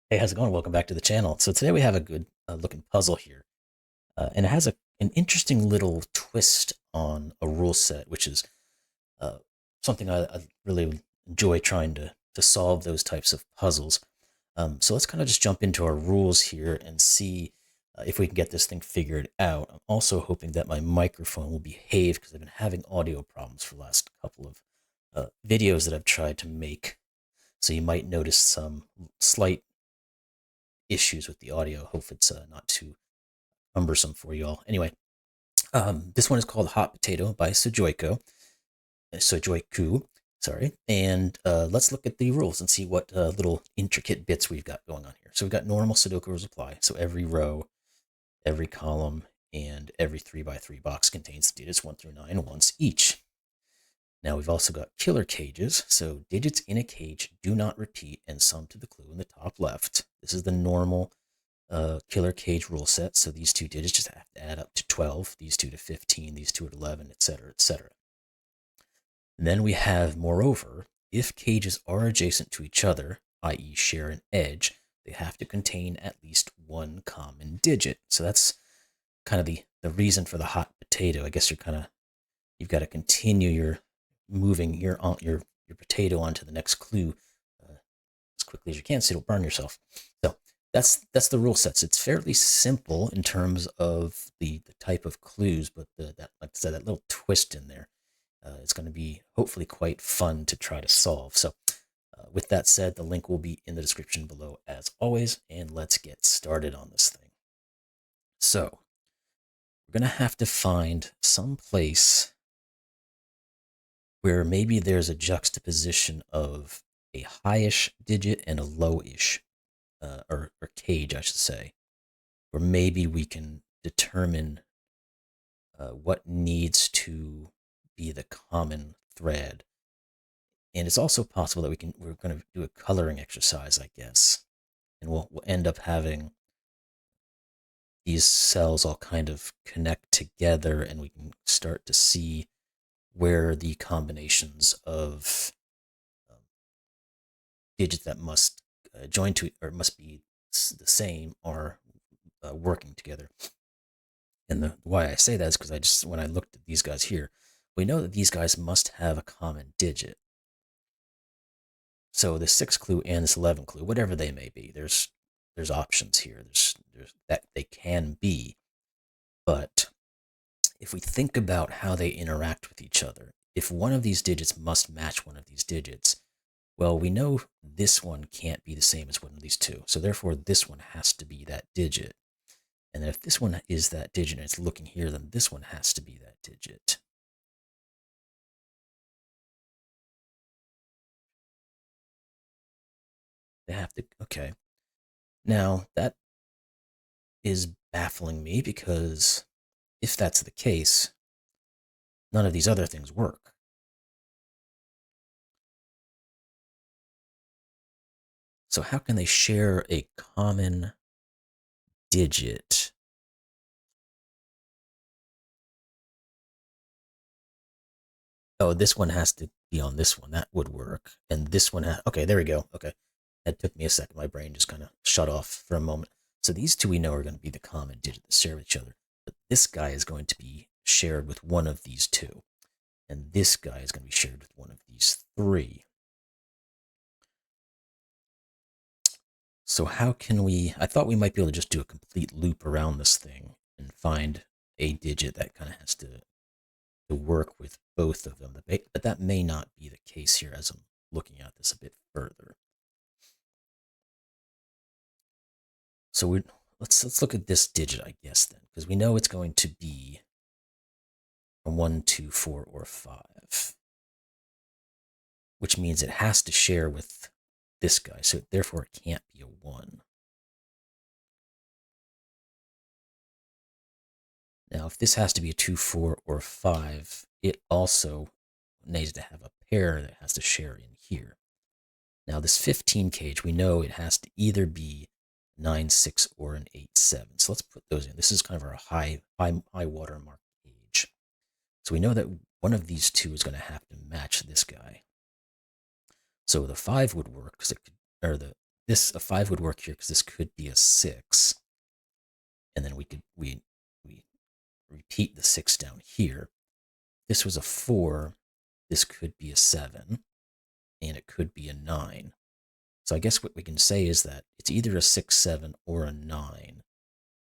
Hey, how's it going? Welcome back to the channel. So today we have a good looking puzzle here, and it has an interesting little twist on a rule set, which is uh, something I really enjoy trying to solve those types of puzzles. So let's kind of just jump into our rules here and see if we can get this thing figured out. I'm also hoping that my microphone will behave because I've been having audio problems for the last couple of videos that I've tried to make. So you might notice some slight issues with the audio. Hope it's not too cumbersome for you all. Anyway, this one is called Hot Potato by Sujoyku. Sorry. And let's look at the rules and see what little intricate bits we've got going on here. So we've got normal Sudoku rules apply. So every row, every column, and every 3 by 3 box contains digits 1 through 9 once each. Now we've also got killer cages. So digits in a cage do not repeat and sum to the clue in the top left. This is the normal killer cage rule set. So these two digits just have to add up to 12, these two to 15, these two to 11, etc., etc. And then we have, moreover, if cages are adjacent to each other, i.e., share an edge, they have to contain at least one common digit. So that's kind of the reason for the hot potato. I guess you've got to continue your moving your potato onto the next clue as quickly as you can so you don't burn yourself. So that's the rule sets. It's fairly simple in terms of the type of clues, but that, like I said, that little twist in there, it's going to be hopefully quite fun to try to solve. So with that said, the link will be in the description below as always, and let's get started on this thing. So we're going to have to find some place where maybe there's a juxtaposition of a highish digit and a lowish, or cage, I should say, where maybe we can determine what needs to be the common thread. And it's also possible that we're going to do a coloring exercise, I guess, and we'll end up having these cells all kind of connect together, and we can start to see where the combinations of um, digits that must join to or must be the same are working together. And the why I say that is because I just when I looked at these guys here, we know that these guys must have a common digit. So this 6 clue and this 11 clue, whatever they may be, there's options here. There's that they can be, but if we think about how they interact with each other, if one of these digits must match one of these digits, well, we know this one can't be the same as one of these two. So therefore, this one has to be that digit. And if this one is that digit and it's looking here, then this one has to be that digit. They have to, okay. Now, that is baffling me because if that's the case, none of these other things work. So how can they share a common digit? Oh, this one has to be on this one. That would work. And this one, okay, there we go. Okay. That took me a second. My brain just kind of shut off for a moment. So these two we know are going to be the common digit that share with each other. But this guy is going to be shared with one of these two. And this guy is going to be shared with one of these three. So how can we, I thought we might be able to just do a complete loop around this thing and find a digit that kind of has to work with both of them. But that may not be the case here as I'm looking at this a bit further. So let's look at this digit, I guess, then, because we know it's going to be a 1, 2, 4, or 5, which means it has to share with this guy. So therefore, it can't be a 1. Now, if this has to be a 2, 4, or 5, it also needs to have a pair that has to share in here. Now, this 15 cage, we know it has to either be 9, 6, or an 8, 7. So let's put those in. This is kind of our high watermark cage. So we know that one of these two is going to have to match this guy. So the 5 would work because it could, or the this a 5 would work here because this could be a 6, and then we repeat the 6 down here. This was a 4. This could be a 7, and it could be a 9. So I guess what we can say is that it's either a 6, 7, or a 9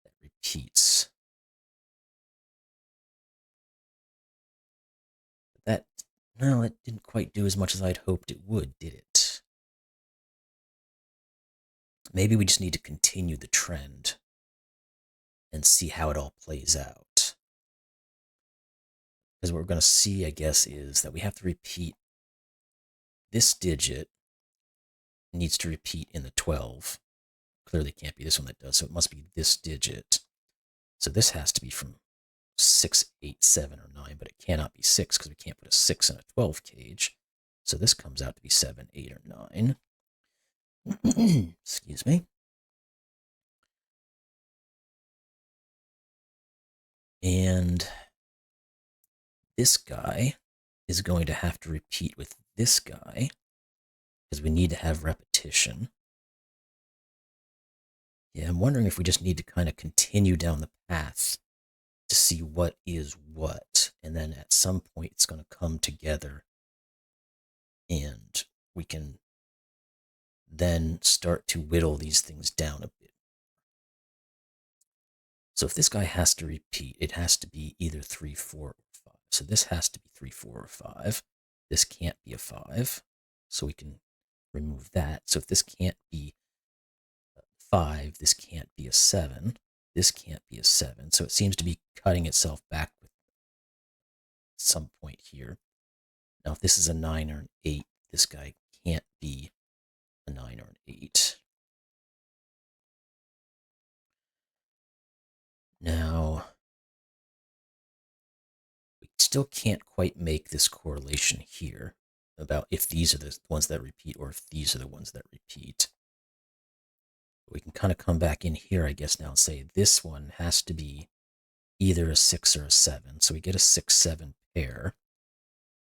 that repeats. No, it didn't quite do as much as I'd hoped it would, did it? Maybe we just need to continue the trend and see how it all plays out. Because what we're going to see, I guess, is that we have to repeat this digit needs to repeat in the 12. Clearly can't be this one that does, so it must be this digit. So this has to be from 6, 8, 7, or 9, but it cannot be 6 because we can't put a 6 in a 12 cage. So this comes out to be 7, 8, or 9. Excuse me. And this guy is going to have to repeat with this guy because we need to have repetition. Yeah, I'm wondering if we just need to kind of continue down the path to see what is what. And then at some point it's going to come together and we can then start to whittle these things down a bit. So if this guy has to repeat, it has to be either 3, 4, or 5. So this has to be 3, 4, or 5. This can't be a 5, so we can remove that. So if this can't be 5, this can't be a 7. This can't be a 7. So it seems to be cutting itself back with some point here. Now, if this is a 9 or an 8, this guy can't be a 9 or an 8. Now, we still can't quite make this correlation here about if these are the ones that repeat or if these are the ones that repeat. But we can kind of come back in here, I guess, now and say this one has to be either a 6 or a 7. So we get a 6, 7 pair.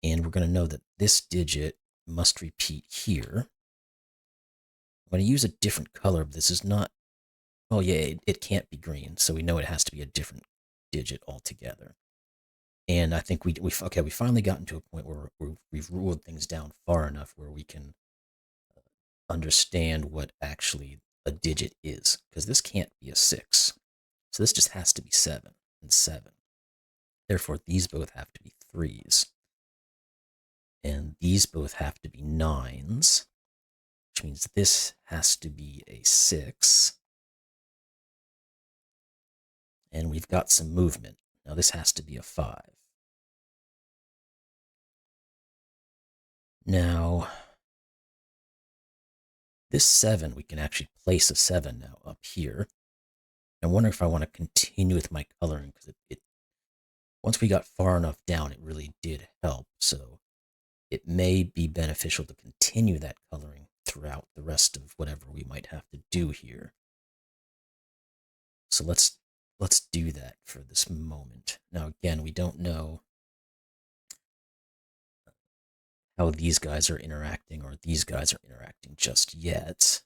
And we're going to know that this digit must repeat here. I'm going to use a different color, but this is not, oh yeah, it can't be green. So we know it has to be a different digit altogether. And I think we finally gotten to a point where we've ruled things down far enough where we can understand what actually a digit is. Because this can't be a 6. So this just has to be 7 and 7. Therefore, these both have to be 3s. And these both have to be 9s, which means this has to be a 6. And we've got some movement. Now this has to be a 5. Now, this 7, we can actually place a 7 now up here. I wonder if I want to continue with my coloring, because once we got far enough down, it really did help. So it may be beneficial to continue that coloring throughout the rest of whatever we might have to do here. So let's do that for this moment. Now again, we don't know how these guys are interacting or these guys are interacting just yet.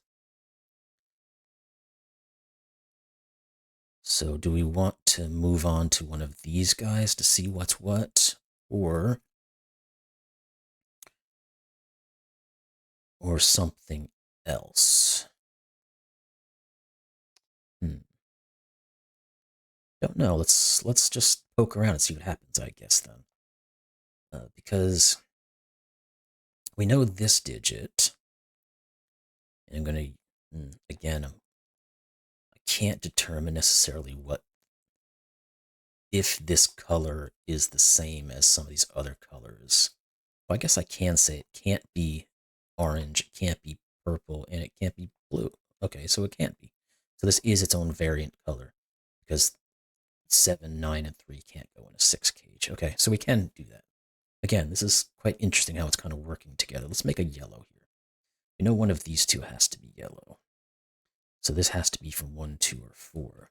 So do we want to move on to one of these guys to see what's what, or something else? Don't know. Let's just poke around and see what happens, I guess, then. Because we know this digit, and I'm going to, again, I can't determine necessarily if this color is the same as some of these other colors. Well, I guess I can say it can't be orange, it can't be purple, and it can't be blue. Okay, so it can't be. So this is its own variant color, because 7, 9, and 3 can't go in a 6 cage. Okay, so we can do that. Again, this is quite interesting how it's kind of working together. Let's make a yellow here. We know one of these two has to be yellow. So this has to be from 1, 2, or 4.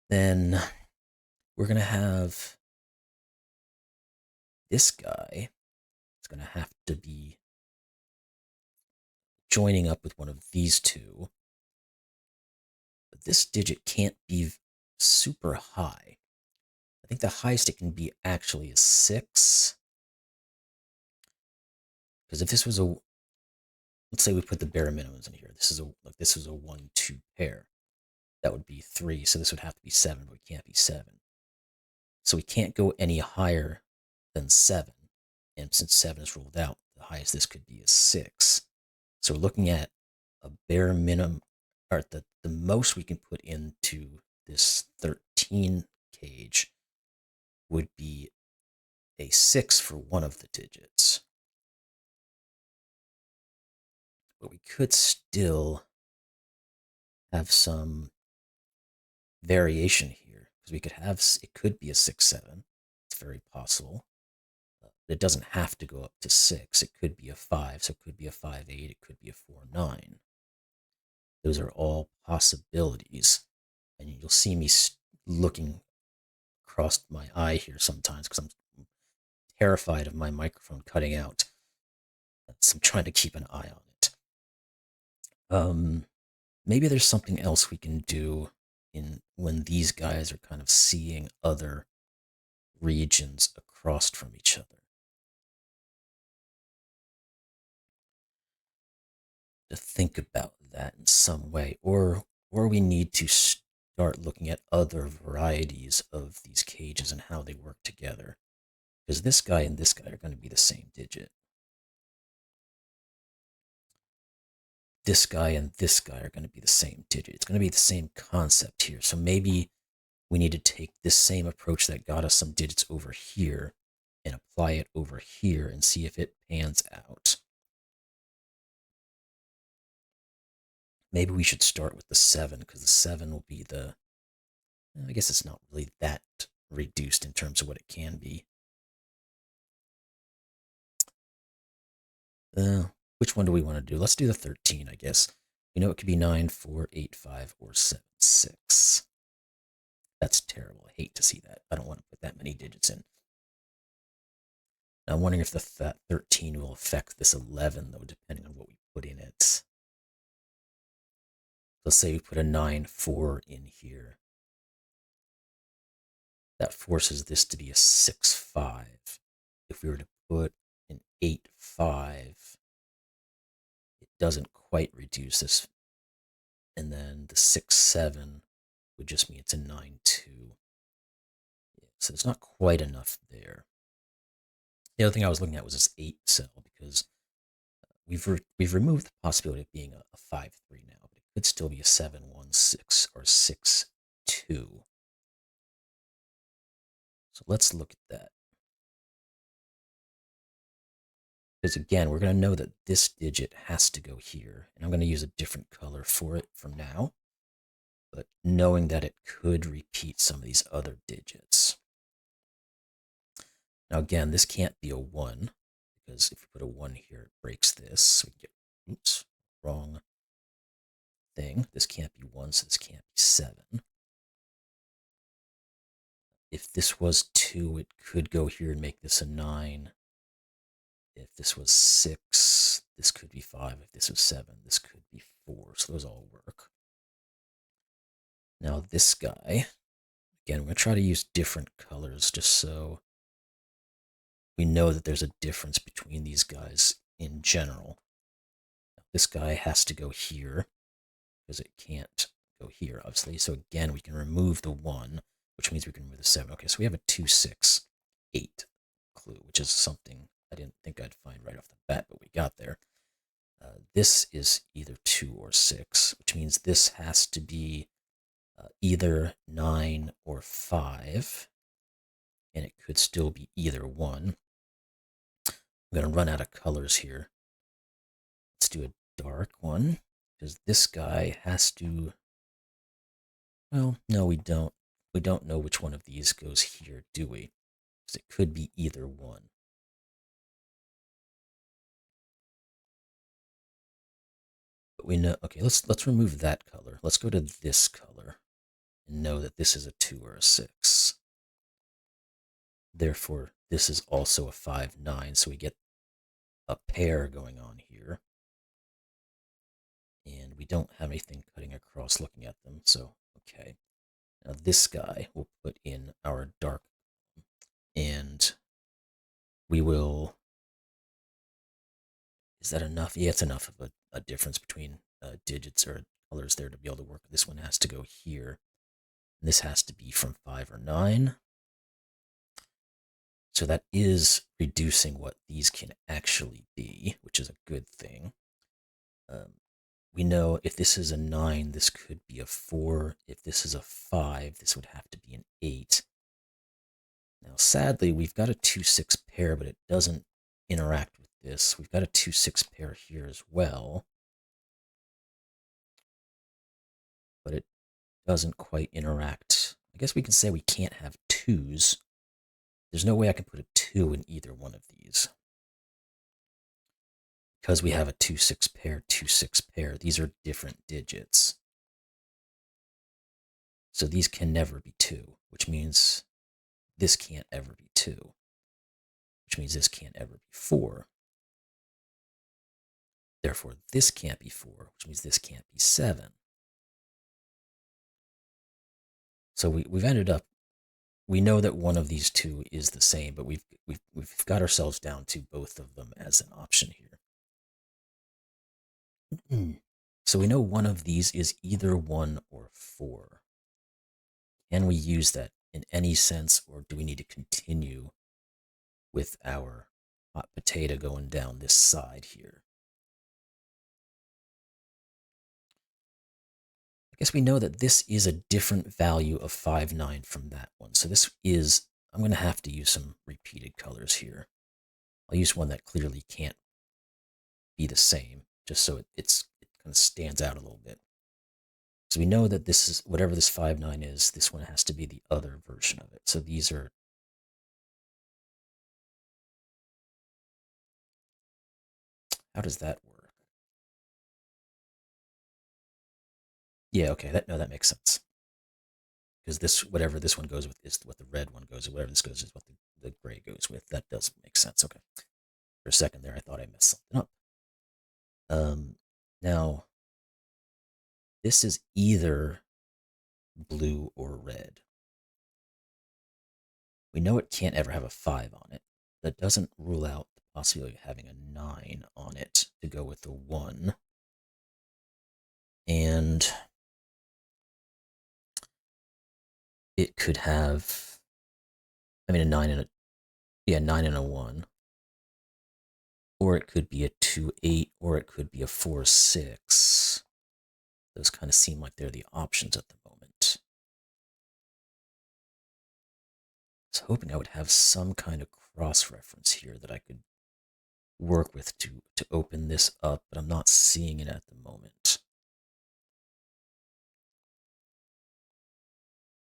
Then we're going to have this guy. It's going to have to be joining up with one of these two. But this digit can't be super high. I think the highest it can be actually is 6. Because if this was a, let's say we put the bare minimums in here. This is a 1-2 pair. That would be 3. So this would have to be 7, but it can't be 7. So we can't go any higher than 7. And since 7 is ruled out, the highest this could be is 6. So we're looking at a bare minimum, or the most we can put into this 13 cage would be a 6 for one of the digits. But we could still have some variation here because we could have, it could be a 6-7. It's very possible. It doesn't have to go up to 6. It could be a 5, so it could be a 5-8. It could be a 4-9. Those are all possibilities. And you'll see me looking across my eye here sometimes because I'm terrified of my microphone cutting out. So I'm trying to keep an eye on it. Maybe there's something else we can do in when these guys are kind of seeing other regions across from each other. To think about that in some way, or we need to start looking at other varieties of these cages and how they work together. Because this guy and this guy are going to be the same digit. This guy and this guy are going to be the same digit. It's going to be the same concept here. So maybe we need to take this same approach that got us some digits over here and apply it over here and see if it pans out. Maybe we should start with the 7 because the 7 will be the, I guess it's not really that reduced in terms of what it can be. Which one do we want to do? Let's do the 13, I guess. You know, it could be 9, 4, 8, 5, or 7, 6. That's terrible. I hate to see that. I don't want to put that many digits in. Now, I'm wondering if that 13 will affect this 11, though, depending on what we put in it. Let's say we put a 9, 4 in here. That forces this to be a 6, 5. If we were to put an 8, 5, it doesn't quite reduce this. And then the 6, 7 would just mean it's a 9, 2. So it's not quite enough there. The other thing I was looking at was this 8 cell because we've removed the possibility of being a 5, 3 now, but it could still be a 7, 1, 6 or 6, 2. So let's look at that. Because again, we're going to know that this digit has to go here, and I'm going to use a different color for it for now, but knowing that it could repeat some of these other digits. Now again, this can't be a 1, because if you put a 1 here, it breaks this. So we get, oops, wrong thing. This can't be 1, so this can't be 7. If this was 2, it could go here and make this a 9. If this was 6, this could be 5. If this was 7, this could be 4. So those all work. Now this guy, again, we're going to try to use different colors just so we know that there's a difference between these guys in general. Now, this guy has to go here because it can't go here, obviously. So again, we can remove the 1, which means we can remove the 7. Okay, so we have a 2, 6, 8 clue, which is something I didn't think I'd find right off the bat, but we got there. This is either 2 or 6, which means this has to be either 9 or 5, and it could still be either 1. I'm going to run out of colors here. Let's do a dark one, because this guy has to, well, no, we don't. We don't know which one of these goes here, do we? Because it could be either one. But we know, okay, let's remove that color. Let's go to this color and know that this is a 2 or a 6. Therefore, this is also a 5, 9, so we get a pair going on here. we don't have anything cutting across looking at them, so okay. Now this guy we'll put in our dark, and we will, is that enough? Yeah, it's enough of a difference between digits or colors there to be able to work. This one has to go here. And this has to be from 5 or 9. So that is reducing what these can actually be, which is a good thing. We know if this is a 9, this could be a 4. If this is a 5, this would have to be an 8. Now, sadly, we've got a 2-6 pair, but it doesn't interact with this. We've got a 2-6 pair here as well, but it doesn't quite interact. I guess we can say we can't have 2s. There's no way I can put a 2 in either one of these. Because we have a 2-6 pair, 2-6 pair, these are different digits. So these can never be 2, which means this can't ever be 2, which means this can't ever be 4. Therefore, this can't be 4, which means this can't be 7. So we've ended up, we know that one of these two is the same, but we've got ourselves down to both of them as an option here. So we know one of these is either 1 or 4. Can we use that in any sense, or do we need to continue with our hot potato going down this side here? I guess we know that this is a different value of 5, 9 from that one. So this is, I'm going to have to use some repeated colors here. I'll use one that clearly can't be the same, just so it kind of stands out a little bit. So we know that this is, whatever this 5, 9 is, this one has to be the other version of it. So these are, how does that work? Yeah, okay, that makes sense. Because this, whatever this one goes with is what the red one goes with, whatever this goes is what the gray goes with. That does make sense, okay. For a second there, I thought I messed something up. Now, this is either blue or red. We know it can't ever have a 5 on it. That doesn't rule out the possibility of having a 9 on it to go with the 1. And it could have, I mean, a 9 and a, yeah, 9 and a 1. Or it could be a 2, 8, or it could be a 4, 6. Those kind of seem like they're the options at the moment. I was hoping I would have some kind of cross-reference here that I could work with to open this up, but I'm not seeing it at the moment.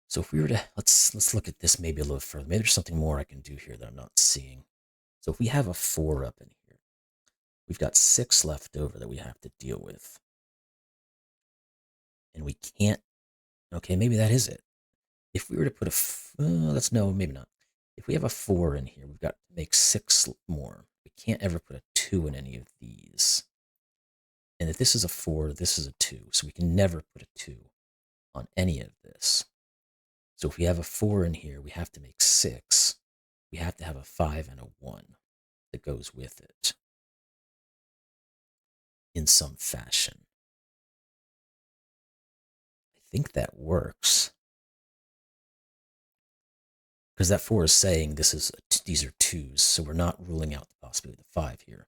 So if we were to, let's look at this maybe a little further. Maybe there's something more I can do here that I'm not seeing. So if we have a 4 up in here, we've got 6 left over that we have to deal with. And we can't, okay, maybe that is it. If we were to put let's no, maybe not. If we have a 4 in here, we've got to make 6 more. We can't ever put a 2 in any of these. And if this is a 4, this is a 2. So we can never put a 2 on any of this. So if we have a 4 in here, we have to make 6. We have to have a 5 and a 1 that goes with it in some fashion. I think that works. Because that 4 is saying these are 2s, so we're not ruling out the possibility of the 5 here.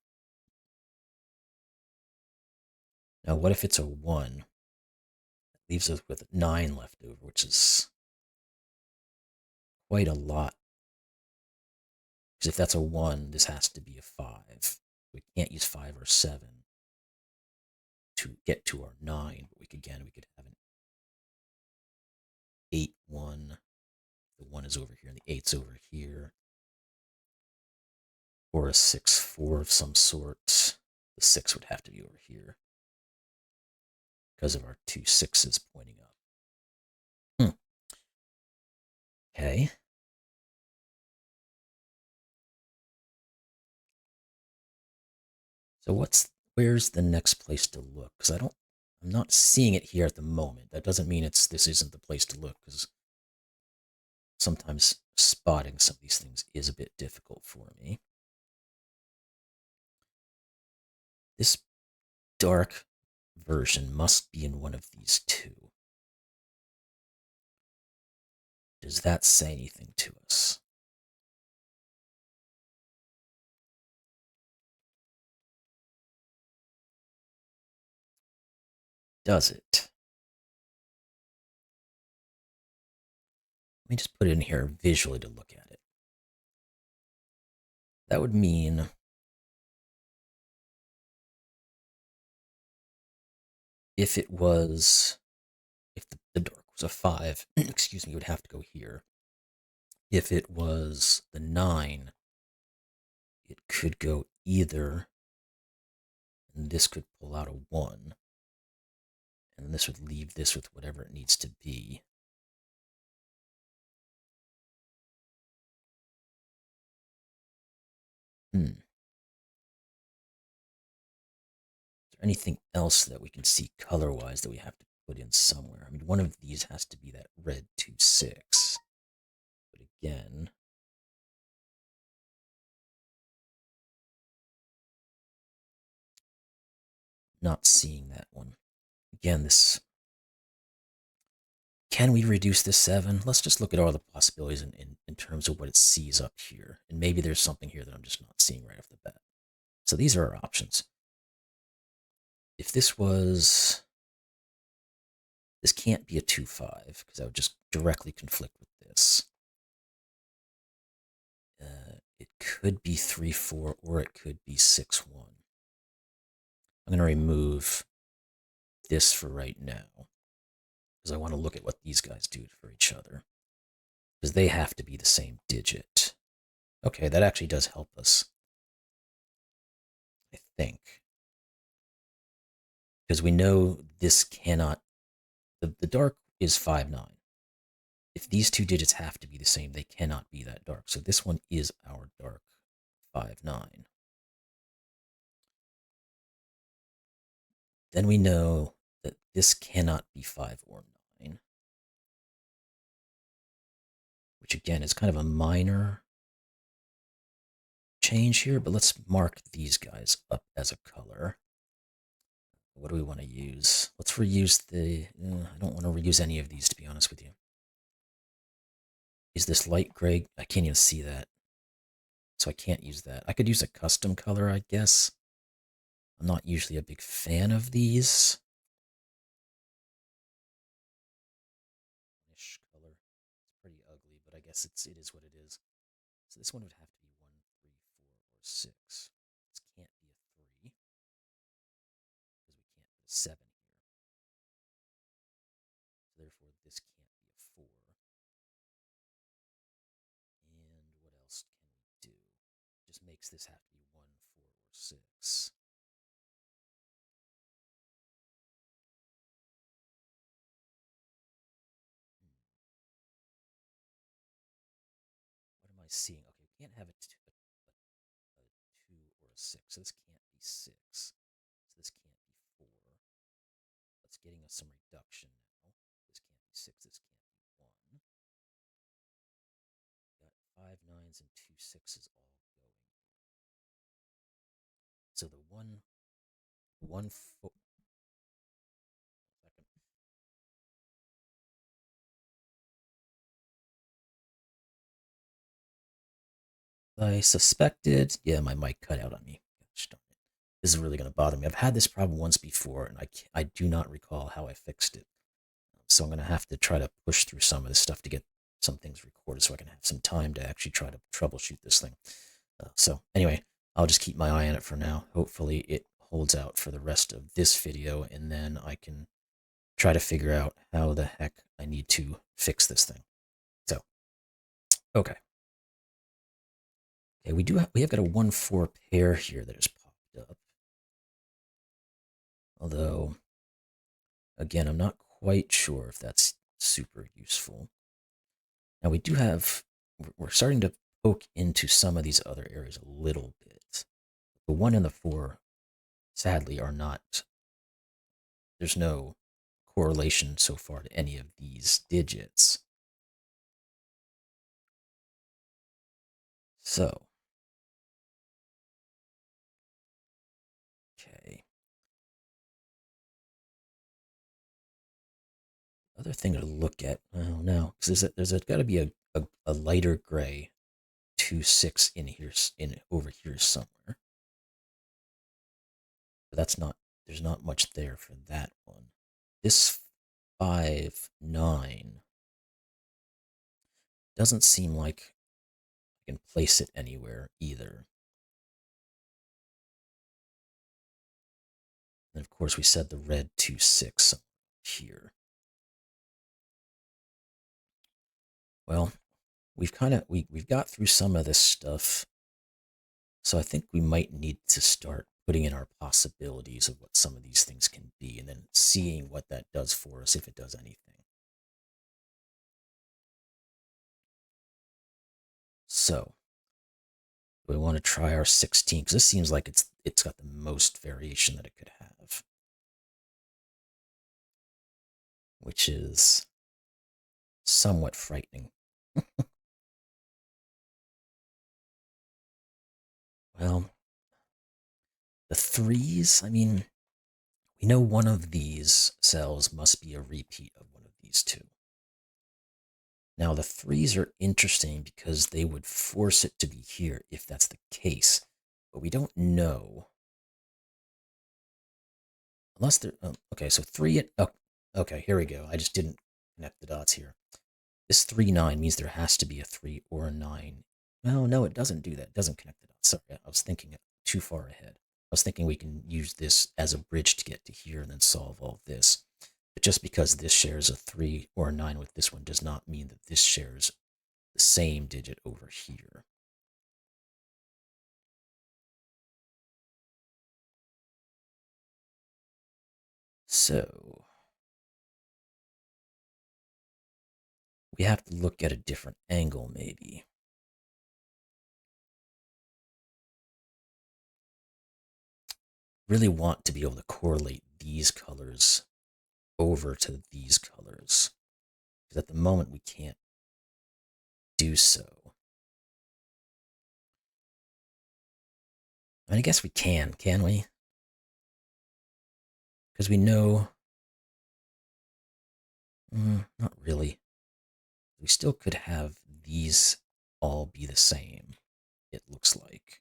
Now, what if it's a 1? That leaves us with 9 left over, which is quite a lot. Because if that's a 1, this has to be a 5. We can't use 5 or 7 to get to our 9, but we could have an 8, 1. The 1 is over here and the 8's over here. Or a 6, 4 of some sort. The 6 would have to be over here because of our 2 6s pointing up. Okay. So where's the next place to look? Because I'm not seeing it here at the moment. That doesn't mean this isn't the place to look, because sometimes spotting some of these things is a bit difficult for me. This dark version must be in one of these two. Does that say anything to us? Does it? Let me just put it in here visually to look at it. That would mean if it was, if the dark was a 5, excuse me, it would have to go here. If it was the 9, it could go either, and this could pull out a 1, and this would leave this with whatever it needs to be. Is there anything else that we can see color-wise that we have to put in somewhere? I mean, one of these has to be that red 2-6. But again, not seeing that one. Again, this, can we reduce this 7? Let's just look at all the possibilities in terms of what it sees up here. And maybe there's something here that I'm just not seeing right off the bat. So these are our options. If this was, this can't be a 2-5 because that would just directly conflict with this. It could be 3-4 or it could be 6-1. I'm going to remove this for right now because I want to look at what these guys do for each other, because they have to be the same digit. Okay, that actually does help us, I think, because we know this cannot, the dark is 5-9. If these two digits have to be the same, they cannot be that dark. So this one is our dark 5-9. Then we know that this cannot be 5 or 9, which again is kind of a minor change here, but let's mark these guys up as a color. What do we want to use? Let's reuse the, I don't want to reuse any of these, to be honest with you. Is this light gray? I can't even see that. So I can't use that. I could use a custom color, I guess. I'm not usually a big fan of these. Color. It's pretty ugly, but I guess it is what it is. So this one would have to be 1, 3, 4, or 6. This can't be a 3 because we can't put a 7 here. So therefore, this can't be a 4. And what else can we do? Just makes this have to be 1, 4, or 6. What am I seeing? Okay, we can't have a 2 or a 6. So this can't be 6. So this can't be 4. That's getting us some reduction now. This can't be 6. This can't be 1. Got 5 9s and 2 6s all going. So the one four. I suspected. Yeah, my mic cut out on me. Gosh darn it. This is really going to bother me. I've had this problem once before, and I do not recall how I fixed it. So I'm going to have to try to push through some of this stuff to get some things recorded so I can have some time to actually try to troubleshoot this thing. So anyway, I'll just keep my eye on it for now. Hopefully it holds out for the rest of this video, and then I can try to figure out how the heck I need to fix this thing. So, okay. Okay, we have got a 1-4 pair here that has popped up. Although, again, I'm not quite sure if that's super useful. Now we do have, we're starting to poke into some of these other areas a little bit. The 1 and the 4, sadly, are not there's no correlation so far to any of these digits. So, okay. Other thing to look at, oh no, because there's got to be a lighter gray 2 6 in here, in over here somewhere. But that's not, there's not much there for that one. This 5 9 doesn't seem like I can place it anywhere either. And of course, we said the red 2 6 here. Well, we've got through some of this stuff, so I think we might need to start putting in our possibilities of what some of these things can be, and then seeing what that does for us, if it does anything. So, we want to try our 16, because this seems like it's got the most variation that it could have, which is somewhat frightening. Well, the threes, I mean, we know one of these cells must be a repeat of one of these two. Now, the threes are interesting because they would force it to be here if that's the case, but we don't know. Unless they're, okay, so three, oh, okay, here we go. I just didn't connect the dots here. This 3 9 means there has to be a 3 or a 9. Well, no, it doesn't do that. It doesn't connect the dots. Sorry, I was thinking too far ahead. I was thinking we can use this as a bridge to get to here and then solve all this. But just because this shares a 3 or a 9 with this one does not mean that this shares the same digit over here. So we have to look at a different angle, maybe. Really want to be able to correlate these colors over to these colors, because at the moment we can't do so. I mean, I guess we can we? Because we know, not really. We still could have these all be the same, it looks like.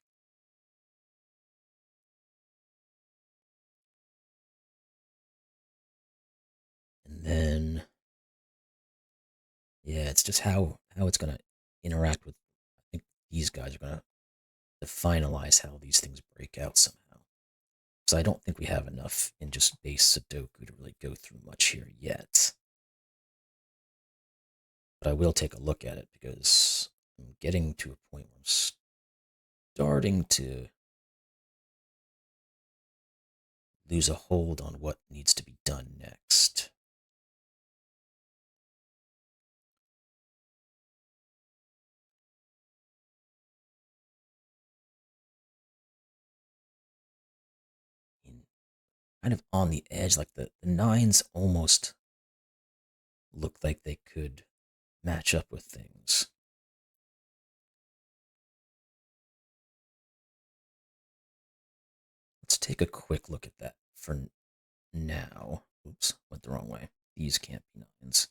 And then, yeah, it's just how it's going to interact with, I think these guys are going to finalize how these things break out somehow. So I don't think we have enough in just base Sudoku to really go through much here yet. But I will take a look at it because I'm getting to a point where I'm starting to lose a hold on what needs to be done next. Kind of on the edge, like the nines almost look like they could match up with things. Let's take a quick look at that for now. Oops, went the wrong way. These can't be nines.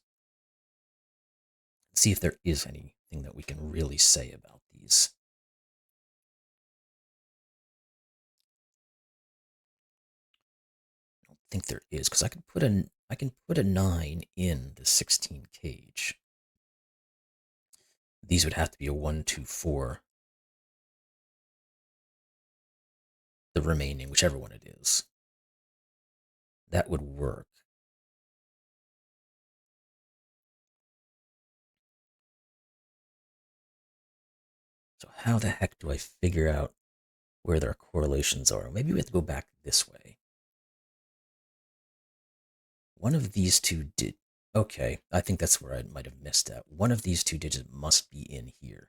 Let's see if there is anything that we can really say about these. I don't think there is, because I can put a 9 in the 16 cage. These would have to be a 1 2 4. The remaining, whichever one it is. That would work. So how the heck do I figure out where their correlations are? Maybe we have to go back this way. One of these two did. Okay, I think that's where I might have missed out. One of these two digits must be in here.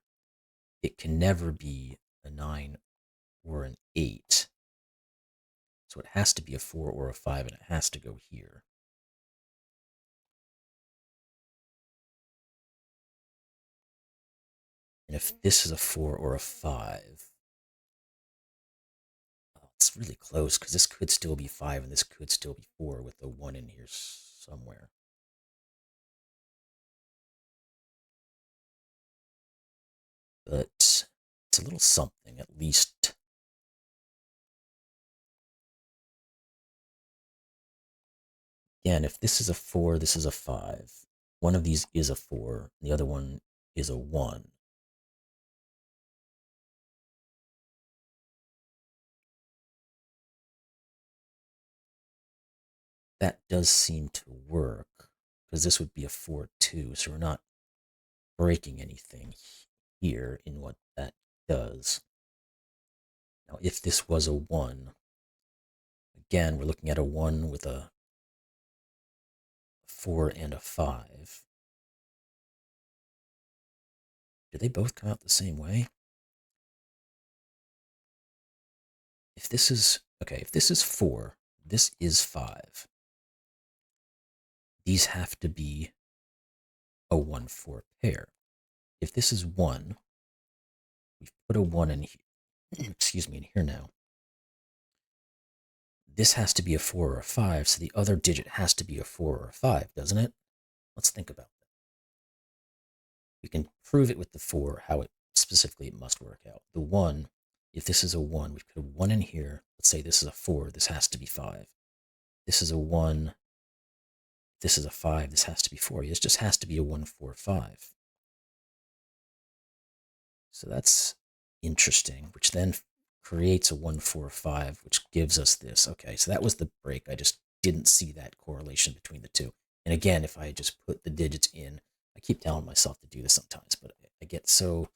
It can never be a 9 or an 8. So it has to be a 4 or a 5, and it has to go here. And if this is a 4 or a 5, oh, it's really close because this could still be 5 and this could still be 4 with a 1 in here somewhere. But it's a little something, at least. Again, if this is a 4, this is a 5. One of these is a 4, and the other one is a 1. That does seem to work, because this would be a 4, 2, so we're not breaking anything here in what that does. Now, if this was a 1, again, we're looking at a 1 with a 4 and a 5. Do they both come out the same way? If this is, okay, if this is 4, this is 5. These have to be a 1, 4 pair. If this is 1, we've put a 1 in here, excuse me, in here now. This has to be a 4 or a 5, so the other digit has to be a 4 or a 5, doesn't it? Let's think about that. We can prove it with the 4, how it specifically it must work out. The 1, if this is a 1, we put a 1 in here. Let's say this is a 4, this has to be 5. This is a 1, this is a 5, this has to be 4. This just has to be a 1, 4, 5. So that's interesting, which then creates a 1, 4, 5, which gives us this. Okay, so that was the break. I just didn't see that correlation between the two. And again, if I just put the digits in, I keep telling myself to do this sometimes, but I get so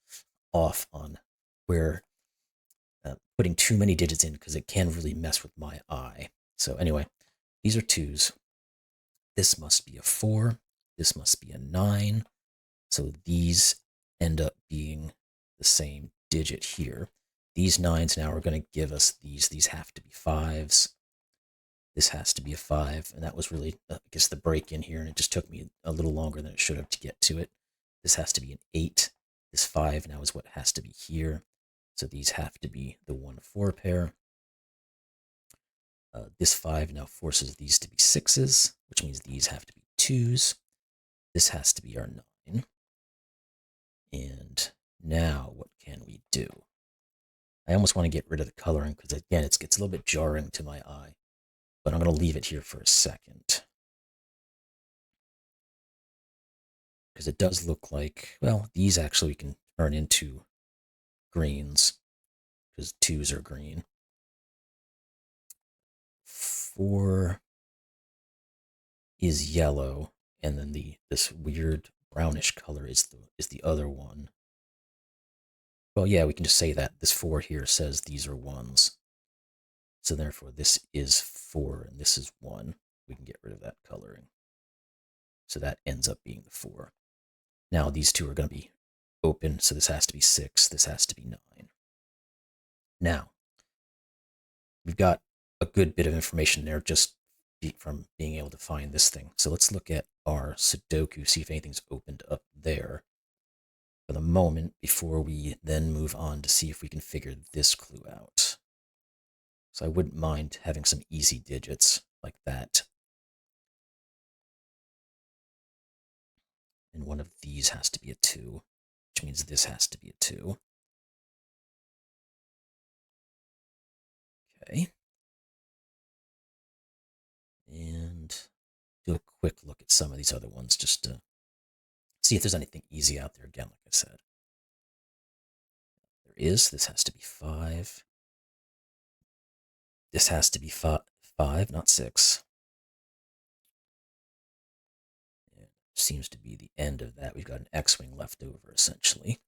off on where putting too many digits in because it can really mess with my eye. So anyway, these are 2s. This must be a 4. This must be a 9. So these end up being the same digit here. These 9s now are going to give us these. These have to be 5s. This has to be a 5. And that was really, I guess, the break in here. And it just took me a little longer than it should have to get to it. This has to be an 8. This 5 now is what has to be here. So these have to be the 1, 4 pair. This 5 now forces these to be 6s, which means these have to be 2s. This has to be our 9. And now what can we do? I almost want to get rid of the coloring because, again, it gets a little bit jarring to my eye. But I'm going to leave it here for a second. Because it does look like, well, these actually can turn into greens because 2s are green. 4 is yellow, and then this weird brownish color is the other one. Well, yeah, we can just say that this 4 here says these are 1s. So therefore, this is 4 and this is 1. We can get rid of that coloring. So that ends up being the 4. Now these two are going to be open, so this has to be 6, this has to be 9. Now, we've got a good bit of information there just from being able to find this thing. So let's look at our Sudoku, see if anything's opened up there for the moment before we then move on to see if we can figure this clue out. So I wouldn't mind having some easy digits like that. And one of these has to be a 2, which means this has to be a 2. Okay. And do a quick look at some of these other ones just to see if there's anything easy out there again, like I said. There is. This has to be 5. This has to be 5, not 6. And seems to be the end of that. We've got an X-wing left over, essentially.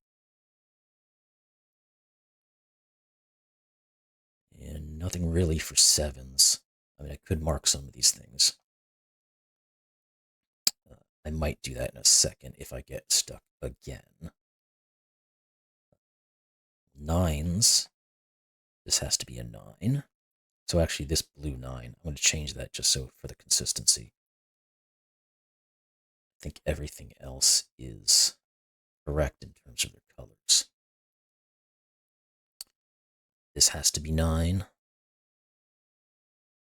And nothing really for 7s. I mean, I could mark some of these things. I might do that in a second if I get stuck again. 9s. This has to be a 9. So actually this blue 9, I'm going to change that just so for the consistency. I think everything else is correct in terms of their colors. This has to be 9.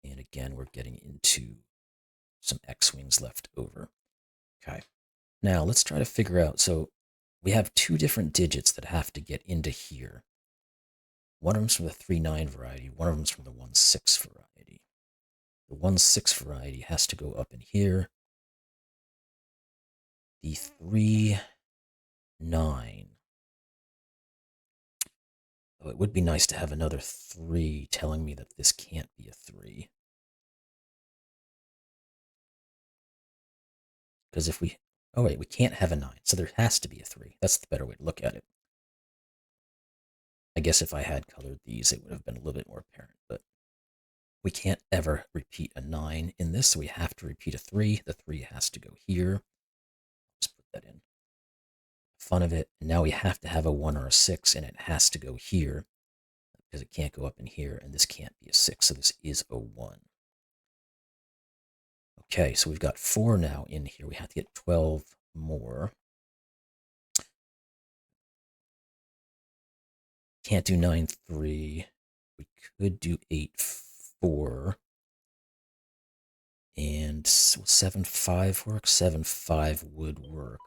And again, we're getting into some X-wings left over. Okay. Now let's try to figure out. So we have two different digits that have to get into here. One of them's from the 3-9 variety. One of them's from the 1-6 variety. The 1-6 variety has to go up in here. The 3-9. Oh, it would be nice to have another 3 telling me that this can't be a 3. Because if we... Oh, wait, we can't have a 9, so there has to be a 3. That's the better way to look at it. I guess if I had colored these, it would have been a little bit more apparent, but we can't ever repeat a 9 in this, so we have to repeat a 3. The 3 has to go here. Let's put that in. Fun of it. And now we have to have a 1 or a 6, and it has to go here because it can't go up in here, and this can't be a 6, so this is a 1. Okay, so we've got 4 now in here. We have to get 12 more. Can't do 9-3. We could do 8-4. And 7-5 work? 7-5 would work.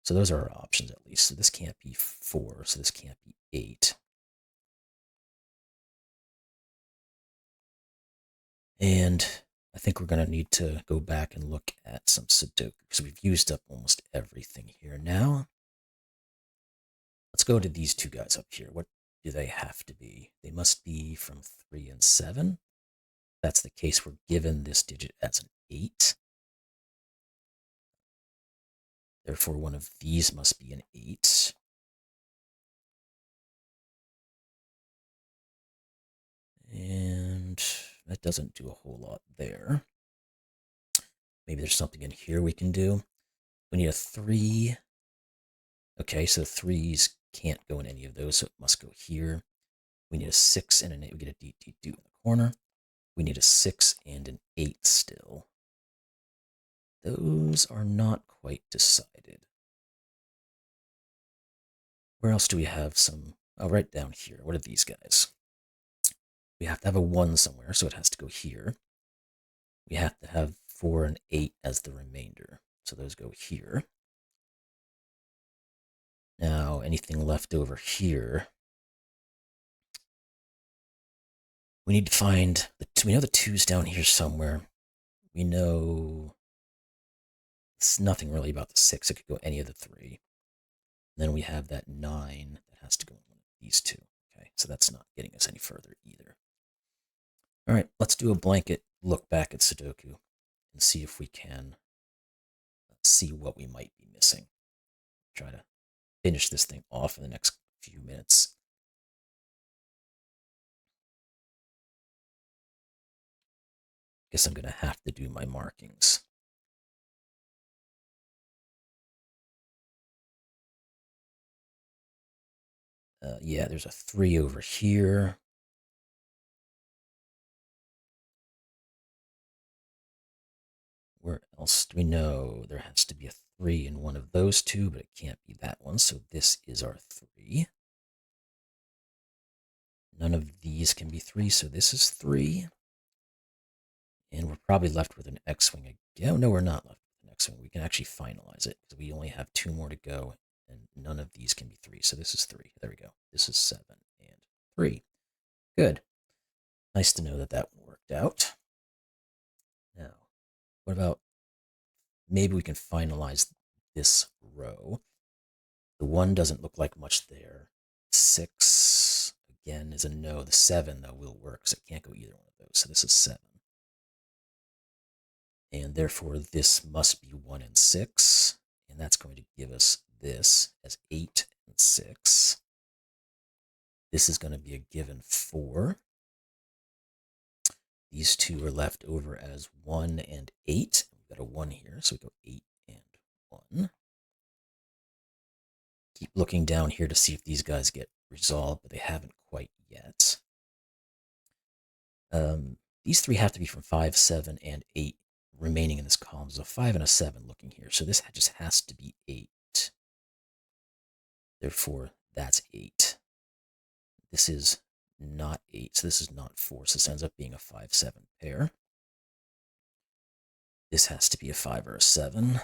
So those are our options at least. So this can't be 4, so this can't be 8. And I think we're going to need to go back and look at some Sudoku because we've used up almost everything here now. Let's go to these two guys up here. What do they have to be? They must be from 3 and 7. If that's the case, we're given this digit as an 8. Therefore, one of these must be an 8. And that doesn't do a whole lot there. Maybe there's something in here we can do. We need a 3. Okay, so 3s can't go in any of those, so it must go here. We need a 6 and an 8. We get a D in the corner. We need a 6 and an 8 still. Those are not quite decided. Where else do we have some? Oh, right down here. What are these guys? We have to have a 1 somewhere, so it has to go here. We have to have 4 and 8 as the remainder, so those go here. Now, anything left over here, we need to find, we know the 2's down here somewhere. We know it's nothing really about the 6. It could go any of the 3. And then we have that 9 that has to go in one of these 2. Okay, so that's not getting us any further either. All right, let's do a blanket look back at Sudoku and see if we can see what we might be missing. Try to finish this thing off in the next few minutes. Guess I'm going to have to do my markings. Yeah, there's a 3 over here. Where else do we know? There has to be a 3 in one of those 2, but it can't be that one, so this is our 3. None of these can be 3, so this is 3. And we're probably left with an X-Wing again. No, we're not left with an X-Wing. We can actually finalize it, because we only have 2 more to go, and none of these can be 3, so this is 3. There we go. This is 7 and 3. Good. Nice to know that that one worked out. Now, what about maybe we can finalize this row? The 1 doesn't look like much there. 6, again, is a no. The 7, though, will work, because it can't go either one of those. So this is 7. And therefore, this must be 1 and 6. And that's going to give us this as 8 and 6. This is going to be a given 4. These 2 are left over as 1 and 8. We've got a 1 here, so we go 8 and 1. Keep looking down here to see if these guys get resolved, but they haven't quite yet. These three have to be from 5, 7, and 8 remaining in this column. There's a 5 and a 7 looking here. So this just has to be 8. Therefore, that's 8. This is not 8, so this is not 4. So this ends up being a 5, 7 pair. This has to be a 5 or a 7.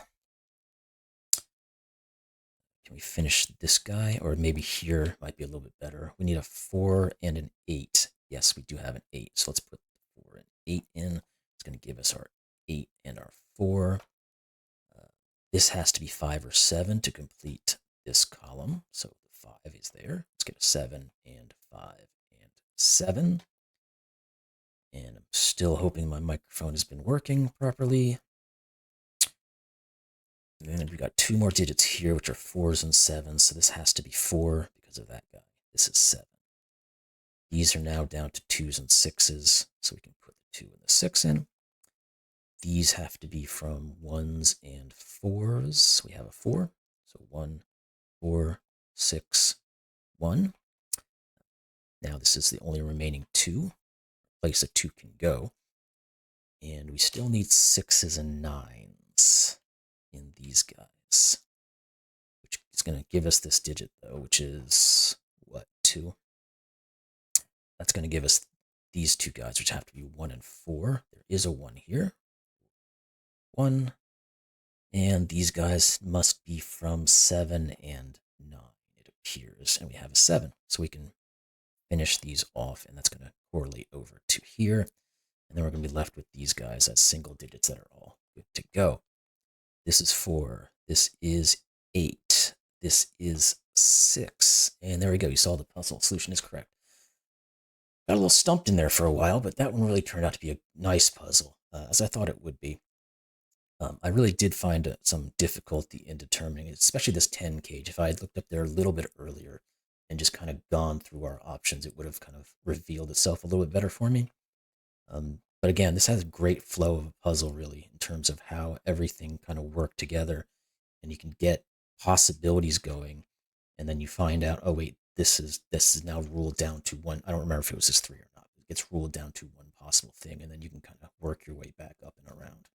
Can we finish this guy? Or maybe here might be a little bit better. We need a 4 and an 8. Yes, we do have an 8. So let's put 4 and 8 in. It's going to give us our 8 and our 4. This has to be 5 or 7 to complete this column. So the 5 is there. Let's get a 7 and 5 and 7. And I'm still hoping my microphone has been working properly. And then we got 2 more digits here, which are 4s and 7s. So this has to be 4 because of that guy. This is 7. These are now down to 2s and 6s. So we can put the 2 and the 6 in. These have to be from 1s and 4s. We have a 4. So 1, 4, 6, 1. Now this is the only remaining 2. Place a 2 can go. And we still need 6s and 9s in these guys, which is going to give us this digit, though, which is, what, 2? That's going to give us these 2 guys, which have to be 1 and 4. There is a 1 here. 1. And these guys must be from 7 and 9, it appears. And we have a 7. So we can finish these off, and that's going to correlate over to here. And then we're going to be left with these guys as single digits that are all good to go. This is 4. This is 8. This is 6. And there we go. You saw the puzzle. Solution is correct. Got a little stumped in there for a while, but that one really turned out to be a nice puzzle, as I thought it would be. I really did find some difficulty in determining it, especially this 10 cage. If I had looked up there a little bit earlier and just kind of gone through our options, it would have kind of revealed itself a little bit better for me. But again, this has a great flow of a puzzle, really, in terms of how everything kind of worked together. And you can get possibilities going, and then you find out, oh, wait, this is now ruled down to 1. I don't remember if it was this 3 or not. It gets ruled down to 1 possible thing, and then you can kind of work your way back up and around.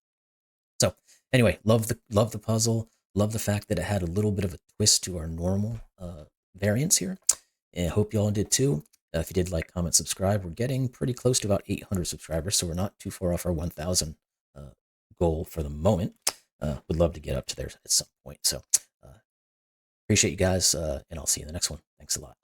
So anyway, love the puzzle. Love the fact that it had a little bit of a twist to our normal variants here. And I hope y'all did too. If you did, like, comment, subscribe. We're getting pretty close to about 800 subscribers, so we're not too far off our 1,000 goal for the moment. Would love to get up to there at some point. So appreciate you guys, and I'll see you in the next one. Thanks a lot.